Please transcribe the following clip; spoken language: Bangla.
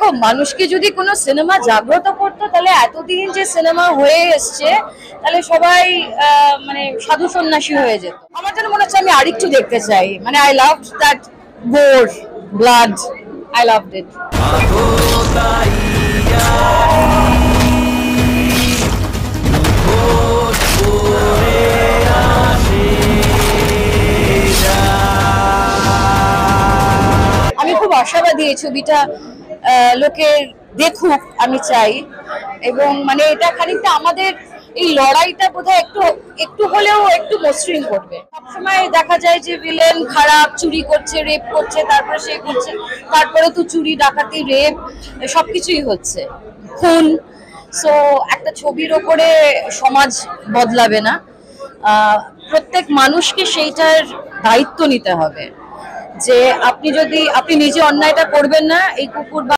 দেখো মানুষকে যদি কোনো সিনেমা জাগ্রত করতো তাহলে এতদিন যে সিনেমা হয়ে এসছে তাহলে সবাই মানে সাধু সন্ন্যাসী হয়ে যেত। আমার যেন মনে হচ্ছে আমি আরেকটু দেখতে চাই, মানে আই লাভ দ্যাট গোর ব্লাড, আই লাভড ইট। আমি খুব আশাবাদী এই ছবিটা লোকে দেখুক, আমি চাই। এবং মানে এটা খানিকটা আমাদের এই লড়াইটা বোধহয় একটু একটু হলেও একটু মসৃণ করবে। সবসময় দেখা যায় যে ভিলেন খারাপ, চুরি করছে, রেপ করছে, তারপরে সে করছে, তারপরে তো চুরি ডাকাতি রেপ সবকিছুই হচ্ছে, খুন। সো একটা ছবির ওপরে সমাজ বদলাবে না, প্রত্যেক মানুষকে সেইটার দায়িত্ব নিতে হবে যে আপনি নিজে অন্যায়টা করবেন না, এই কুকুর